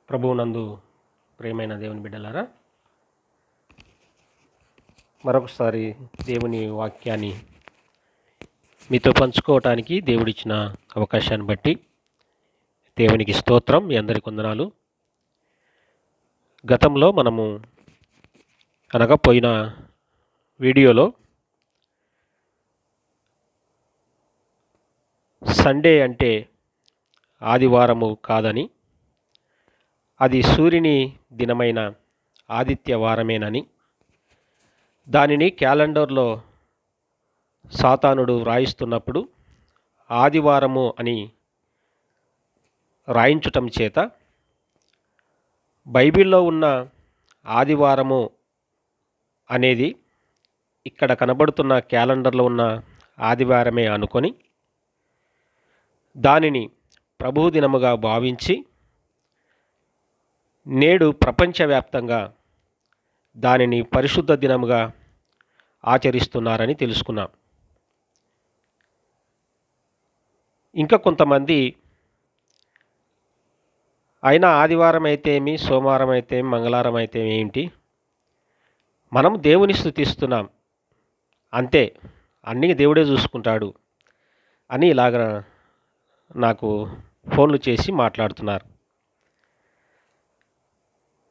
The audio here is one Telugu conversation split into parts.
ప్రభువునందు ప్రియమైన దేవుని బిడ్డలారా, మరొకసారి దేవుని వాక్యాన్ని మీతో పంచుకోవటానికి దేవుడిచ్చిన అవకాశాన్ని బట్టి దేవునికి స్తోత్రం. మీ అందరికి వందనాలు. గతంలో మనము అనగా పోయిన వీడియోలో సండే అంటే ఆదివారము కాదని, అది సూర్యుని దినమైన ఆదిత్య వారమేనని, దానిని క్యాలెండర్లో సాతానుడు వ్రాయిస్తున్నప్పుడు ఆదివారము అని రాయించటం చేత బైబిల్లో ఉన్న ఆదివారము అనేది ఇక్కడ కనబడుతున్న క్యాలెండర్లో ఉన్న ఆదివారమే అనుకొని దానిని ప్రభువు దినముగా భావించి నేడు ప్రపంచవ్యాప్తంగా దానిని పరిశుద్ధ దినముగా ఆచరిస్తున్నారని తెలుసుకున్నాం. ఇంకా కొంతమంది అయినా ఆదివారం అయితే ఏమి, సోమవారం అయితే ఏమి, మంగళవారం అయితే ఏంటి, మనం దేవుని స్తుతిస్తున్నాం అంతే, అన్నీ దేవుడే చూసుకుంటాడు అని ఇలాగ నాకు ఫోన్లు చేసి మాట్లాడుతున్నారు.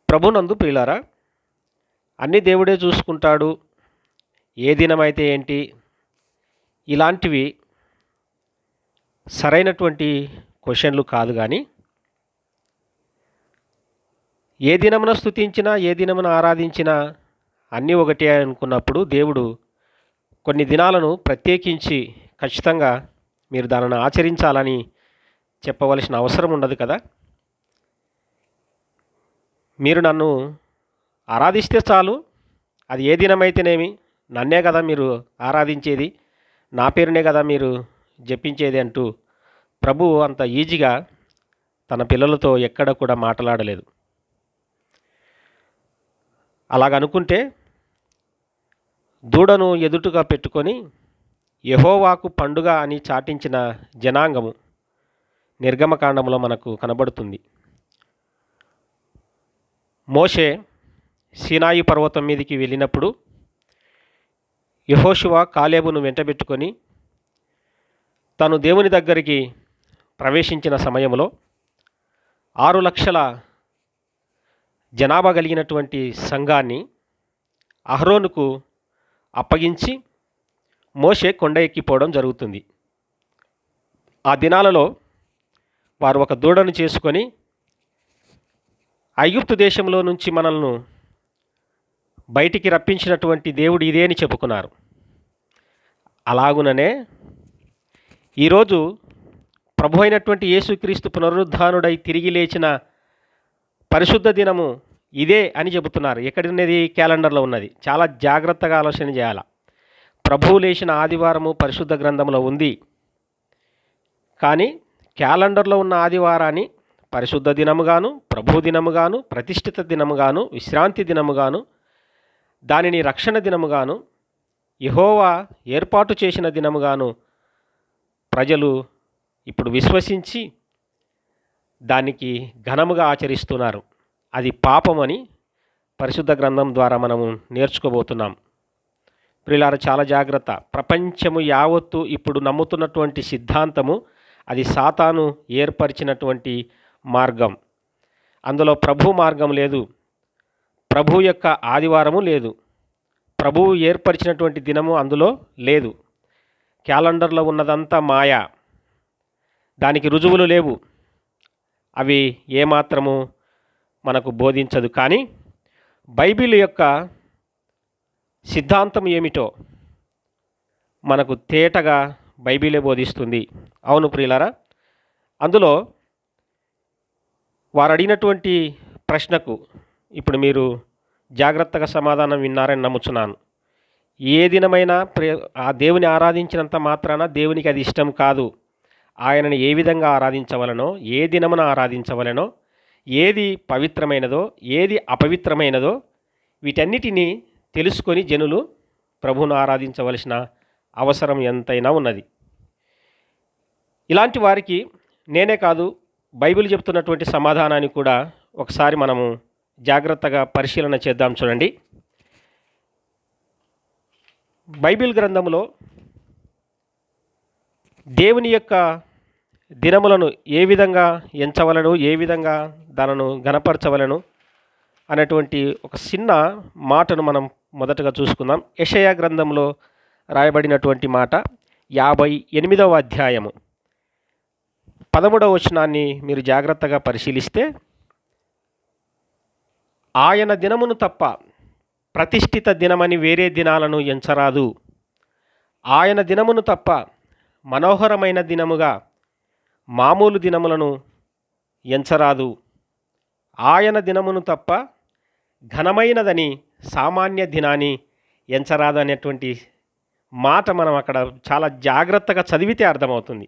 ప్రభునందు ప్రియులారా, అన్నీ దేవుడే చూసుకుంటాడు, ఏ దినమైతే ఏంటి, ఇలాంటివి సరైనటువంటి క్వశ్చన్లు కాదు. కానీ ఏ దినమున స్తుతించినా, ఏ దినమున ఆరాధించినా అన్నీ ఒకటే అనుకున్నప్పుడు దేవుడు కొన్ని దినాలను ప్రత్యేకించి ఖచ్చితంగా మీరు దానిని ఆచరించాలని చెప్పవలసిన అవసరం ఉండదు కదా. మీరు నన్ను ఆరాధిస్తే చాలు, అది ఏ దినమైతేనేమి, నన్నే కదా మీరు ఆరాధించేది, నా పేరునే కదా మీరు జపించేది అంటూ ప్రభువు అంత ఈజీగా తన పిల్లలతో ఎక్కడ కూడా మాట్లాడలేదు. అలాగనుకుంటే దూడను ఎదుటుగా పెట్టుకొని యెహోవాకు పండుగ అని చాటించిన జనాంగము నిర్గమకాండంలో మనకు కనబడుతుంది. మోషే సీనాయి పర్వతం మీదకి వెళ్ళినప్పుడు యెహోషువ కాలేబును వెంటబెట్టుకొని తను దేవుని దగ్గరికి ప్రవేశించిన సమయంలో 6 లక్షల జనాభా కలిగినటువంటి సంఘాన్ని అహరోనుకు అప్పగించి మోషే కొండ ఎక్కిపోవడం జరుగుతుంది. ఆ దినాలలో వారు ఒక దూడను చేసుకొని ఐగుప్తు దేశంలో నుంచి మనల్ని బయటికి రప్పించినటువంటి దేవుడు ఇదే అని చెప్పుకున్నారు. అలాగుననే ఈరోజు ప్రభు అయినటువంటి యేసుక్రీస్తు పునరుద్ధానుడై తిరిగి లేచిన పరిశుద్ధ దినము ఇదే అని చెబుతున్నారు. ఎక్కడున్నది? క్యాలెండర్లో ఉన్నది. చాలా జాగ్రత్తగా ఆలోచన చేయాలి. ప్రభువు లేచిన ఆదివారము పరిశుద్ధ గ్రంథంలో ఉంది, కానీ క్యాలెండర్లో ఉన్న ఆదివారాన్ని పరిశుద్ధ దినముగాను, ప్రభు దినముగాను, ప్రతిష్ఠిత దినముగాను, విశ్రాంతి దినముగాను, దానిని రక్షణ దినముగాను, యెహోవా ఏర్పాటు చేసిన దినముగాను ప్రజలు ఇప్పుడు విశ్వసించి దానికి ఘనముగా ఆచరిస్తున్నారు. అది పాపమని పరిశుద్ధ గ్రంథం ద్వారా మనము నేర్చుకోబోతున్నాం. ప్రియులారా, చాలా జాగ్రత్త. ప్రపంచము యావత్తు ఇప్పుడు నమ్ముతున్నటువంటి సిద్ధాంతము అది సాతాను ఏర్పరిచినటువంటి మార్గం. అందులో ప్రభు మార్గం లేదు, ప్రభు యొక్క ఆదివారము లేదు, ప్రభువు ఏర్పరిచినటువంటి దినము అందులో లేదు. క్యాలెండర్లో ఉన్నదంతా మాయా, దానికి రుజువులు లేవు, అవి ఏమాత్రము మనకు బోధించదు. కానీ బైబిల్ యొక్క సిద్ధాంతం ఏమిటో మనకు తేటగా బైబిలే బోధిస్తుంది. అవును ప్రియులారా, అందులో వారు అడిగినటువంటి ప్రశ్నకు ఇప్పుడు మీరు జాగ్రత్తగా సమాధానం విన్నారని నమ్ముచున్నాను. ఏ దినమైనా ఆ దేవుని ఆరాధించినంత మాత్రాన దేవునికి అది ఇష్టం కాదు. ఆయనను ఏ విధంగా ఆరాధించవలనో, ఏ దినమున ఆరాధించవలనో, ఏది పవిత్రమైనదో, ఏది అపవిత్రమైనదో వీటన్నిటినీ తెలుసుకొని జనులు ప్రభువును ఆరాధించవలసిన అవసరం ఎంతైనా ఉన్నది. ఇలాంటి వారికి నేనే కాదు, బైబిల్ చెప్తున్నటువంటి సమాధానాన్ని కూడా ఒకసారి మనము జాగ్రత్తగా పరిశీలన చేద్దాం. చూడండి, బైబిల్ గ్రంథంలో దేవుని యొక్క దినములను ఏ విధంగా ఎంచవలను, ఏ విధంగా దానిని గణపరచవలను అనేటువంటి ఒక చిన్న మాటను మనం మొదటగా చూసుకుందాం. యెషయా గ్రంథంలో రాయబడినటువంటి మాట 58వ అధ్యాయము 13వ వచనాన్ని మీరు జాగ్రత్తగా పరిశీలిస్తే, ఆయన దినమును తప్ప ప్రతిష్ఠిత దినమని వేరే దినాలను ఎంచరాదు. ఆయన దినమును తప్ప మనోహరమైన దినముగా మామూలు దినములను ఎంచరాదు. ఆయన దినమును తప్ప ఘనమైనదని సామాన్య దినాన్ని ఎంచరాదు అనేటువంటి మాట మనం అక్కడ చాలా జాగ్రత్తగా చదివితే అర్థమవుతుంది.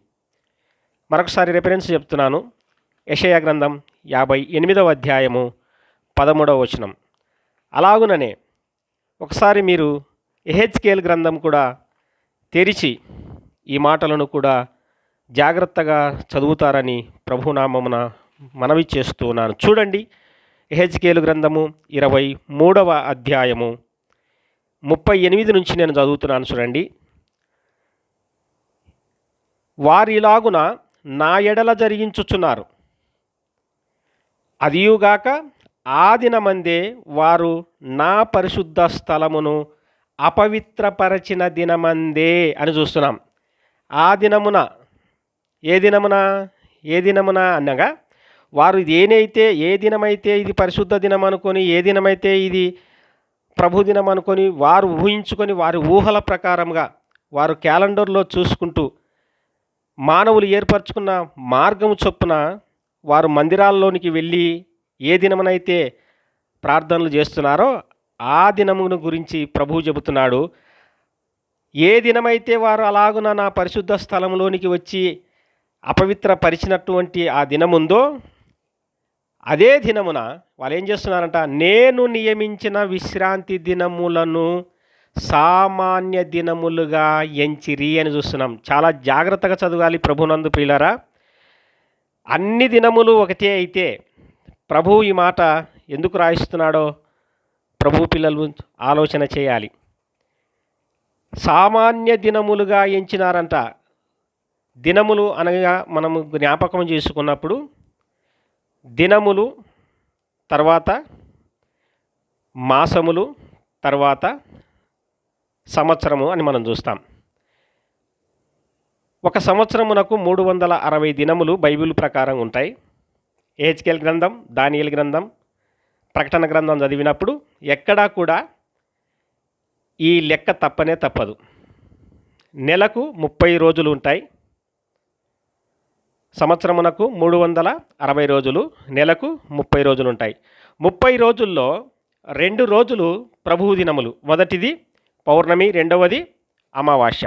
మరొకసారి రెఫరెన్స్ చెప్తున్నాను. యెషయా గ్రంథం 58వ అధ్యాయము 13వ వచనం. అలాగుననే ఒకసారి మీరు యెహెజ్కేలు గ్రంథం కూడా తెరిచి ఈ మాటలను కూడా జాగ్రత్తగా చదువుతారని ప్రభునామమున మనవి చేస్తున్నాను. చూడండి, యెహెజ్కేలు గ్రంథము 23వ అధ్యాయము 38 నుంచి నేను చదువుతున్నాను. చూడండి, వారిలాగున నా ఎడల జరిగించుచున్నారు, అదియుగాక ఆ దినమందే వారు నా పరిశుద్ధ స్థలమును అపవిత్రపరచిన దినమందే అని చూస్తున్నాం. ఆ దినమున, ఏ దినమున అనగా వారు ఏ దినమైతే ఇది పరిశుద్ధ దినం అనుకొని, ఏ దినమైతే ఇది ప్రభు దినం అనుకొని వారు ఊహించుకొని, వారి ఊహల ప్రకారంగా వారు క్యాలెండర్లో చూసుకుంటూ మానవులు ఏర్పరచుకున్న మార్గము చొప్పున వారు మందిరాల్లోనికి వెళ్ళి ఏ దినమునైతే ప్రార్థనలు చేస్తున్నారో ఆ దినమును గురించి ప్రభువు చెబుతున్నాడు. ఏ దినమైతే వారు అలాగున నా పరిశుద్ధ స్థలంలోనికి వచ్చి అపవిత్రపరిచినటువంటి ఆ దినముందో అదే దినమున వాళ్ళు ఏం చేస్తున్నారంట, నేను నియమించిన విశ్రాంతి దినములను సామాన్య దినములుగా ఎంచిరి అని చూస్తున్నాం. చాలా జాగ్రత్తగా చదవాలి ప్రభునందు ప్రియులారా. అన్ని దినములు ఒకటే అయితే ప్రభువు ఈ మాట ఎందుకు రాయిస్తున్నాడో ప్రభు పిల్లలు ఆలోచన చేయాలి. సామాన్య దినములుగా ఎంచినారంట. దినములు అనగా మనము జ్ఞాపకం చేసుకున్నప్పుడు దినములు తర్వాత మాసములు తర్వాత సంవత్సరము అని మనం చూస్తాం. ఒక సంవత్సరమునకు 360 దినములు బైబిల్ ప్రకారం ఉంటాయి. యెహెజ్కేలు గ్రంథం, దానియేలు గ్రంథం, ప్రకటన గ్రంథం చదివినప్పుడు ఎక్కడా కూడా ఈ లెక్క తప్పదు. నెలకు 30 రోజులు ఉంటాయి. సంవత్సరమునకు 360 రోజులు, నెలకు 30 రోజులు ఉంటాయి. 30 రోజుల్లో 2 రోజులు ప్రభువు దినములు. మొదటిది పౌర్ణమి, రెండవది అమావాస్య.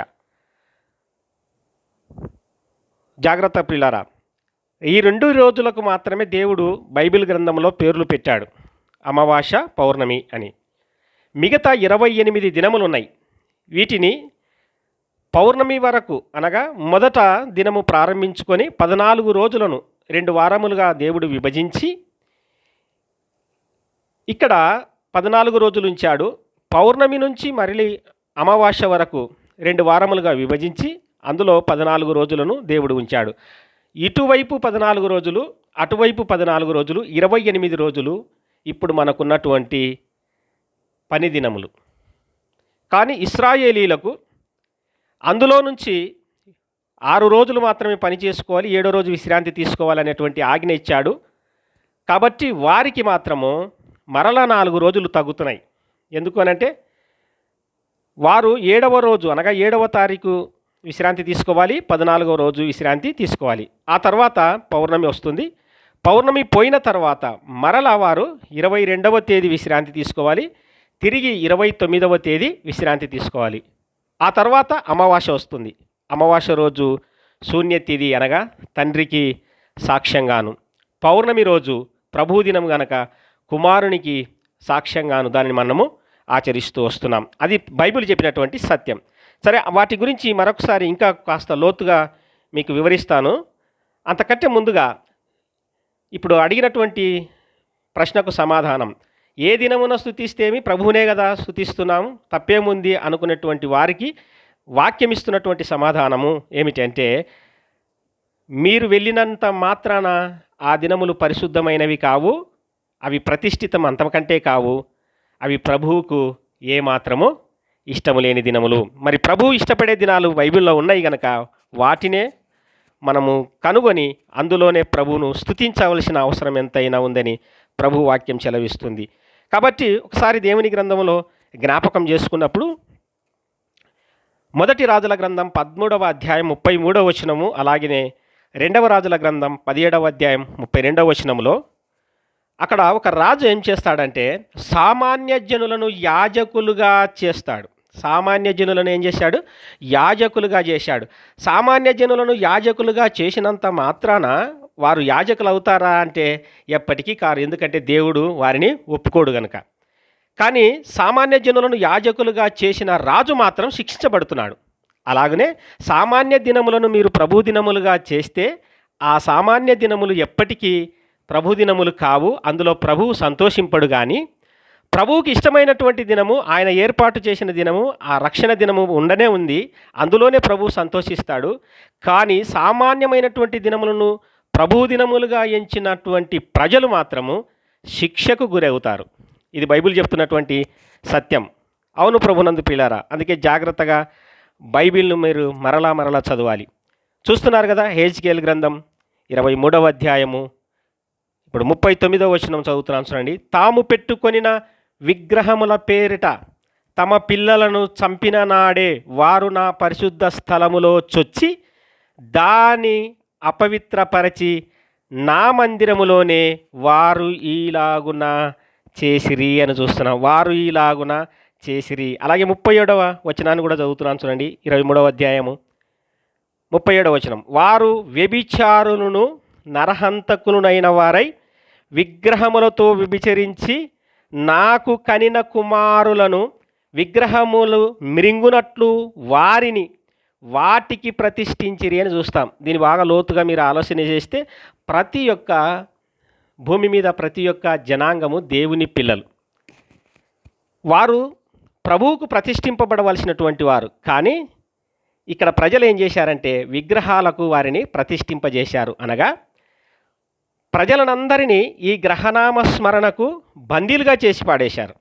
జాగ్రత్త ప్రియులారా, ఈ 2 రోజులకు మాత్రమే దేవుడు బైబిల్ గ్రంథంలో పేర్లు పెట్టాడు, అమావాస్య, పౌర్ణమి అని. మిగతా 28 దినములు ఉన్నాయి. వీటిని పౌర్ణమి వరకు అనగా మొదట దినము ప్రారంభించుకొని 14 రోజులను 2 వారములుగా దేవుడు విభజించి ఇక్కడ 14 రోజులు ఉంచాడు. పౌర్ణమి నుంచి మరలి అమావాస్య వరకు 2 వారములుగా విభజించి అందులో 14 రోజులను దేవుడు ఉంచాడు. ఇటువైపు 14 రోజులు, అటువైపు 14 రోజులు, 28 రోజులు ఇప్పుడు మనకున్నటువంటి పని దినములు. కానీ ఇశ్రాయేలీలకు అందులో నుంచి 6 రోజులు మాత్రమే పని చేసుకోవాలి, 7వ రోజు విశ్రాంతి తీసుకోవాలనేటువంటి ఆజ్ఞ ఇచ్చాడు. కాబట్టి వారికి మాత్రము మరలా 4 రోజులు తగ్గుతున్నాయి. ఎందుకు అనంటే వారు 7వ రోజు అనగా 7వ తారీఖు విశ్రాంతి తీసుకోవాలి, 14వ రోజు విశ్రాంతి తీసుకోవాలి. ఆ తర్వాత పౌర్ణమి వస్తుంది. పౌర్ణమి పోయిన తర్వాత మరలా వారు 22వ తేదీ విశ్రాంతి తీసుకోవాలి, తిరిగి 29వ తేదీ విశ్రాంతి తీసుకోవాలి. ఆ తర్వాత అమావాస్య వస్తుంది. అమావాస్య రోజు శూన్యతిథి అనగా తండ్రికి సాక్ష్యంగాను, పౌర్ణమి రోజు ప్రభువు దినం గనక కుమారునికి సాక్ష్యంగాను దానిని మనము ఆచరిస్తూ వస్తున్నాం. అది బైబిల్ చెప్పినటువంటి సత్యం. సరే, వాటి గురించి మరొకసారి ఇంకా కాస్త లోతుగా మీకు వివరిస్తాను. అంతకంటే ముందుగా ఇప్పుడు అడిగినటువంటి ప్రశ్నకు సమాధానం. ఏ దినమున స్తుతిస్తేమి ప్రభువునే కదా స్తుతిస్తున్నాము, తప్పేముంది అనుకునేటువంటి వారికి వాక్యం ఇస్తున్నటువంటి సమాధానము ఏమిటంటే, మీరు వెళ్ళినంత మాత్రాన ఆ దినములు పరిశుద్ధమైనవి కావు, అవి ప్రతిష్ఠితం అంతకంటే కావు, అవి ప్రభువుకు ఏమాత్రము ఇష్టము లేని దినములు. మరి ప్రభువు ఇష్టపడే దినాలు బైబిల్లో ఉన్నాయి గనక వాటినే మనము కనుగొని అందులోనే ప్రభువును స్తుతించవలసిన అవసరం ఎంతైనా ఉందని ప్రభు వాక్యం సెలవిస్తుంది. కాబట్టి ఒకసారి దేవుని గ్రంథంలో జ్ఞాపకం చేసుకున్నప్పుడు మొదటి రాజుల గ్రంథం 13వ అధ్యాయం 33వ వచనము, అలాగనే రెండవ రాజుల గ్రంథం 17వ అధ్యాయం 32వ వచనములో అక్కడ ఒక రాజు ఏం చేస్తాడంటే సామాన్య జనులను యాజకులుగా చేస్తాడు. సామాన్య జనులను ఏం చేశాడు? యాజకులుగా చేశాడు. సామాన్య జనులను యాజకులుగా చేసినంత మాత్రాన వారు యాజకులు అవుతారా అంటే ఎప్పటికీ కారు, ఎందుకంటే దేవుడు వారిని ఒప్పుకోడు గనక. కానీ సామాన్య జనులను యాజకులుగా చేసిన రాజు మాత్రం శిక్షించబడుతున్నాడు. అలాగనే సామాన్య దినములను మీరు ప్రభు దినములుగా చేస్తే ఆ సామాన్య దినములు ఎప్పటికీ ప్రభు దినములు కావు, అందులో ప్రభువు సంతోషింపడు. కానీ ప్రభువుకి ఇష్టమైనటువంటి దినము, ఆయన ఏర్పాటు చేసిన దినము, ఆ రక్షణ దినము ఉండనే ఉంది, అందులోనే ప్రభువు సంతోషిస్తాడు. కానీ సామాన్యమైనటువంటి దినములను ప్రభు దినములుగా ఎంచినటువంటి ప్రజలు మాత్రము శిక్షకు గురవుతారు. ఇది బైబిల్ చెప్తున్నటువంటి సత్యం. అవును ప్రభునందు ప్రియులారా, అందుకే జాగ్రత్తగా బైబిల్ను మీరు మరలా చదవాలి. చూస్తున్నారు కదా, హెజ్కేల్ గ్రంథం 23వ అధ్యాయము ఇప్పుడు 39వ వచనం చదువుతున్నాను చూడండి. తాము పెట్టుకొనిన విగ్రహముల పేరిట తమ పిల్లలను చంపిన నాడే వారు నా పరిశుద్ధ స్థలములో చొచ్చి దాని అపవిత్రపరచి నా మందిరములోనే వారు ఈలాగున చేసిరి అని చూస్తున్నాం. వారు ఈలాగున చేసిరి. అలాగే 37వ వచనాన్ని కూడా చదువుతున్నాను చూడండి, 23వ అధ్యాయము 37వ వచనం. వారు వ్యభిచారులను నరహంతకులనైన వారై విగ్రహములతో వ్యభిచరించి నాకు కనిన కుమారులను విగ్రహములు మిరింగునట్లు వాటికి ప్రతిష్ఠించిరి అని చూస్తాం. దీన్ని బాగా లోతుగా మీరు ఆలోచన చేస్తే భూమి మీద ప్రతి ఒక్క జనాంగము దేవుని పిల్లలు. వారు ప్రభువుకు ప్రతిష్ఠింపబడవలసినటువంటి వారు. కానీ ఇక్కడ ప్రజలు ఏం చేశారంటే విగ్రహాలకు వారిని ప్రతిష్ఠింపజేశారు. అనగా ప్రజలనందరినీ ఈ గ్రహనామ స్మరణకు బందీలుగా చేసి పాడేశారు.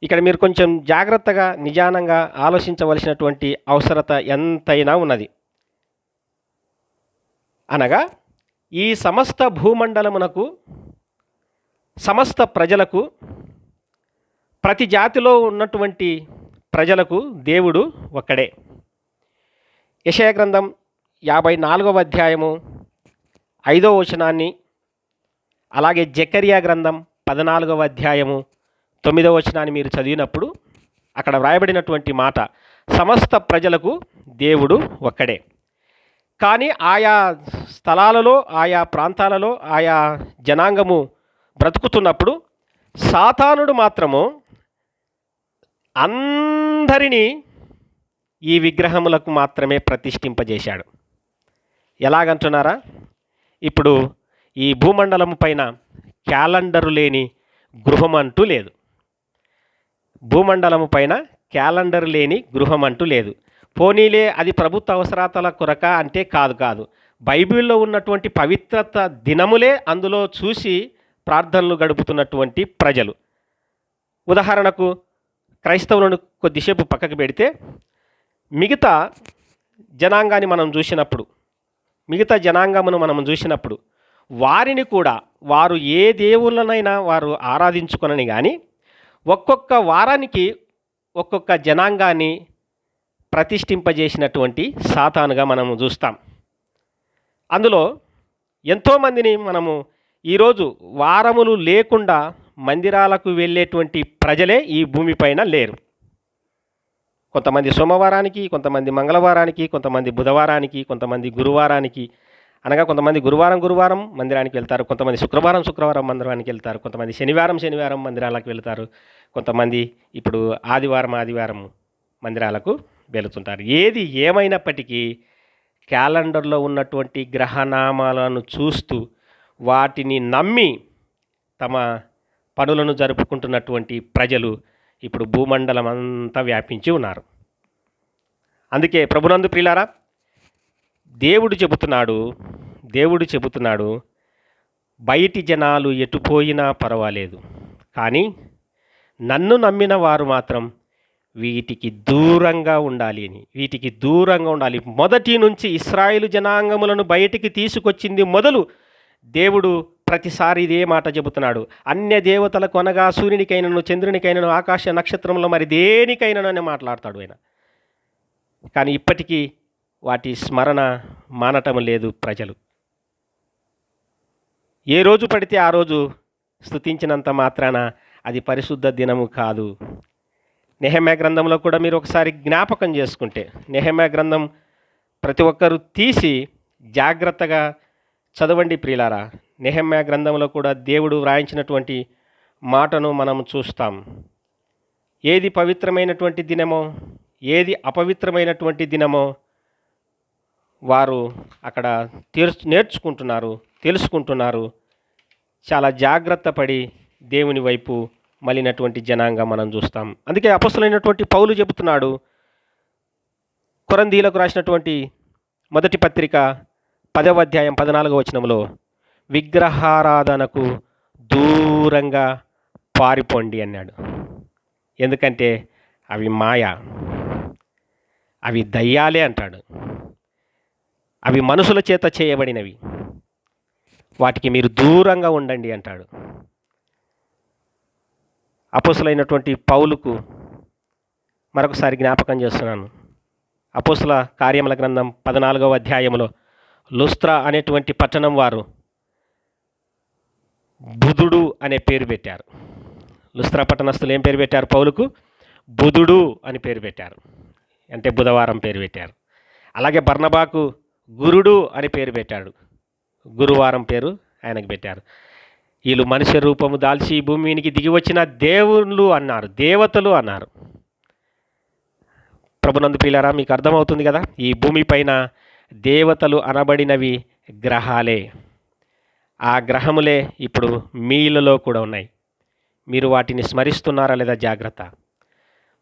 ఇక్కడ మీరు కొంచెం జాగ్రత్తగా నిజానంగా ఆలోచించవలసినటువంటి అవసరత ఎంతైనా ఉన్నది. అనగా ఈ సమస్త భూమండలమునకు, సమస్త ప్రజలకు, ప్రతి జాతిలో ఉన్నటువంటి ప్రజలకు దేవుడు ఒక్కడే. యెషయా గ్రంథం 54వ అధ్యాయము 5వ వచనాన్ని, అలాగే జకర్యా గ్రంథం 14వ అధ్యాయము 9వ వచనాన్ని మీరు చదివినప్పుడు అక్కడ వ్రాయబడినటువంటి మాట సమస్త ప్రజలకు దేవుడు ఒక్కడే. కానీ ఆయా స్థలాలలో, ఆయా ప్రాంతాలలో, ఆయా జనాంగము బ్రతుకుతున్నప్పుడు సాతానుడు మాత్రము అందరినీ ఈ విగ్రహములకు మాత్రమే ప్రతిష్ఠింపజేశాడు. ఎలాగంటున్నారా? ఇప్పుడు ఈ భూమండలము పైన క్యాలెండరు లేని గృహం అంటూ లేదు. భూమండలము పైన క్యాలెండర్ లేని గృహం అంటూ లేదు. పోనీలే అది ప్రభుత్వ అవసరాల కొరక అంటే కాదు. బైబిల్లో ఉన్నటువంటి పవిత్రత దినములే అందులో చూసి ప్రార్థనలు గడుపుతున్నటువంటి ప్రజలు. ఉదాహరణకు క్రైస్తవులను కొద్దిసేపు పక్కకు పెడితే మిగతా జనాంగాన్ని మనం చూసినప్పుడు వారిని కూడా వారు ఏ దేవుళ్ళనైనా వారు ఆరాధించుకొనని కానీ ఒక్కొక్క వారానికి ఒక్కొక్క జనాంగాన్ని ప్రతిష్ఠింపజేసినటువంటి సాతానుగా మనము చూస్తాం. అందులో ఎంతోమందిని మనము ఈరోజు వారములు లేకుండా మందిరాలకు వెళ్ళేటువంటి ప్రజలే ఈ భూమిపైన లేరు. కొంతమంది సోమవారానికి, కొంతమంది మంగళవారానికి, కొంతమంది బుధవారానికి, కొంతమంది గురువారానికి, అనగా కొంతమంది గురువారం మందిరానికి వెళ్తారు, కొంతమంది శుక్రవారం మందిరానికి వెళ్తారు, కొంతమంది శనివారం మందిరాలకు వెళ్తారు, కొంతమంది ఇప్పుడు ఆదివారం మందిరాలకు వెళుతుంటారు. ఏది ఏమైనప్పటికీ క్యాలెండర్లో ఉన్నటువంటి గ్రహనామాలను చూస్తూ వాటిని నమ్మి తమ పనులను జరుపుకుంటున్నటువంటి ప్రజలు ఇప్పుడు భూమండలం అంతా వ్యాపించి ఉన్నారు. అందుకే ప్రభునందు ప్రియులారా, దేవుడు చెబుతున్నాడు, బయటి జనాలు ఎటుపోయినా పర్వాలేదు, కానీ నన్ను నమ్మిన వారు మాత్రం వీటికి దూరంగా ఉండాలి అని, వీటికి దూరంగా ఉండాలి. మొదటి నుంచి ఇశ్రాయేలు జనాంగములను బయటికి తీసుకొచ్చింది మొదలు దేవుడు ప్రతిసారి ఇదే మాట చెబుతున్నాడు. అన్య దేవతలకు అనగా సూర్యునికైనను, చంద్రునికైనను, ఆకాశ నక్షత్రంలో మరి దేనికైనను అని మాట్లాడతాడు ఆయన. కానీ ఇప్పటికీ వాటి స్మరణ మానటం లేదు ప్రజలు. ఏ రోజు పడితే ఆ రోజు స్తుతించినంత మాత్రాన అది పరిశుద్ధ దినము కాదు. నెహెమ్యా గ్రంథంలో కూడా మీరు ఒకసారి జ్ఞాపకం చేసుకుంటే, నెహెమ్యా గ్రంథం ప్రతి ఒక్కరూ తీసి జాగ్రత్తగా చదవండి ప్రియులారా. నెహెమ్యా గ్రంథంలో కూడా దేవుడు వ్రాయించినటువంటి మాటను మనం చూస్తాం. ఏది పవిత్రమైనటువంటి దినమో, ఏది అపవిత్రమైనటువంటి దినమో వారు అక్కడ నేర్చుకుంటున్నారు, తెలుసుకుంటున్నారు. చాలా జాగ్రత్త పడి దేవుని వైపు మళ్ళినటువంటి జనాంగం మనం చూస్తాం. అందుకే అపొస్తలుడైనటువంటి పౌలు చెబుతున్నాడు, కొరింథీయులకు రాసినటువంటి మొదటి పత్రిక 10వ అధ్యాయం 14వ వచనంలో, విగ్రహారాధనకు దూరంగా పారిపోండి అన్నాడు. ఎందుకంటే అవి మాయ, అవి దయ్యాలే అంటాడు, అవి మనుషుల చేత చేయబడినవి, వాటికి మీరు దూరంగా ఉండండి అంటాడు. అపొస్తలుడైనటువంటి పౌలుకు మరొకసారి జ్ఞాపకం చేస్తున్నాను. అపొస్తల కార్యముల గ్రంథం 14వ అధ్యాయంలో లుస్త్రా అనేటువంటి పట్టణం వారు బుధుడు అనే పేరు పెట్టారు. లుస్త్రా పట్టణస్థులు ఏం పేరు పెట్టారు? పౌలుకు బుధుడు అని పేరు పెట్టారు, అంటే బుధవారం పేరు పెట్టారు. అలాగే బర్నబాకు గురుడు అని పేరు పెట్టాడు, గురువారం పేరు ఆయనకు పెట్టారు. వీళ్ళు మనుష్య రూపము దాల్చి భూమికి దిగి వచ్చిన దేవుళ్ళు అన్నారు, దేవతలు అన్నారు. ప్రభునందు ప్రియులారా, మీకు అర్థమవుతుంది కదా, ఈ భూమిపైన దేవతలు అనబడినవి గ్రహాలే. ఆ గ్రహములే ఇప్పుడు మీలలో కూడా ఉన్నాయి. మీరు వాటిని స్మరిస్తున్నారా లేదా? జాగ్రత్త.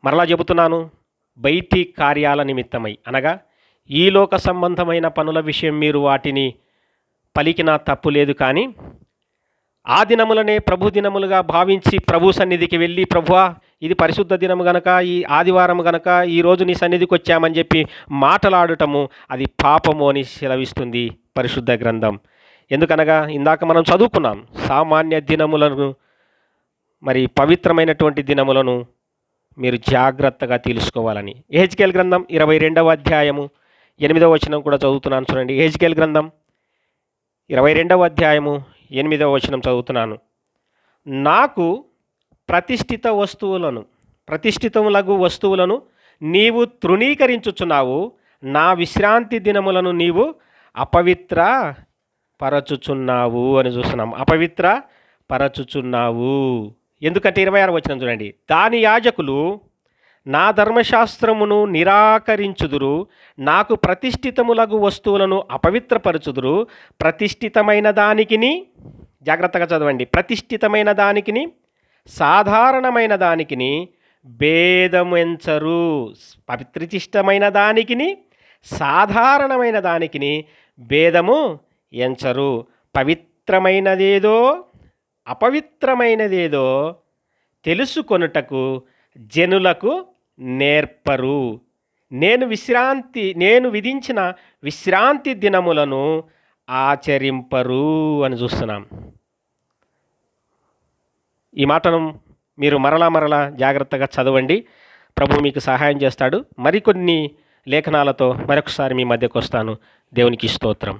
మరలా చెబుతున్నాను, బయటి కార్యాల నిమిత్తమై అనగా ఈ లోక సంబంధమైన పనుల విషయం మీరు వాటిని పలికినా తప్పు లేదు. కానీ ఆ దినములనే ప్రభు దినములుగా భావించి ప్రభు సన్నిధికి వెళ్ళి, ప్రభువా ఇది పరిశుద్ధ దినము గనక, ఈ ఆదివారం గనక ఈరోజు నీ సన్నిధికి వచ్చామని చెప్పి మాటలాడటము అది పాపము అని సెలవిస్తుంది పరిశుద్ధ గ్రంథం. ఎందుకనగా ఇందాక మనం చదువుకున్నాం, సామాన్య దినములను మరి పవిత్రమైనటువంటి దినములను మీరు జాగ్రత్తగా తెలుసుకోవాలని. యెహెజ్కేలు గ్రంథం 22వ అధ్యాయము 8వ వచనం కూడా చదువుతున్నాను చూడండి. యెహెజ్కేలు గ్రంథం 22వ అధ్యాయము 8వ వచనం చదువుతున్నాను. నాకు ప్రతిష్ఠితములగు వస్తువులను నీవు తృణీకరించుచున్నావు, నా విశ్రాంతి దినములను నీవు అపవిత్ర పరచుచున్నావు అని చూస్తున్నాం. అపవిత్ర పరచుచున్నావు. ఎందుకంటే 26వ వచనం చూడండి. దాని యాజకులు నా ధర్మశాస్త్రమును నిరాకరించుదురు, నాకు ప్రతిష్ఠితములగు వస్తువులను అపవిత్రపరచుదురు, ప్రతిష్ఠితమైన దానికిని, జాగ్రత్తగా చదవండి, ప్రతిష్ఠితమైన దానికిని సాధారణమైన దానికిని భేదమెంచరు. ప్రతిష్ఠితమైన దానికిని సాధారణమైన దానికిని భేదము ఎంచరు. పవిత్రమైనదేదో అపవిత్రమైనదేదో తెలుసుకొనుటకు జనులకు నేర్పరు. నేను విధించిన విశ్రాంతి దినములను ఆచరింపరు అని చూస్తున్నాం. ఈ మాటను మీరు మరలా జాగ్రత్తగా చదవండి. ప్రభు మీకు సహాయం చేస్తాడు. మరికొన్ని లేఖనాలతో మరొకసారి మీ మధ్యకు వస్తాను. దేవునికి స్తోత్రం.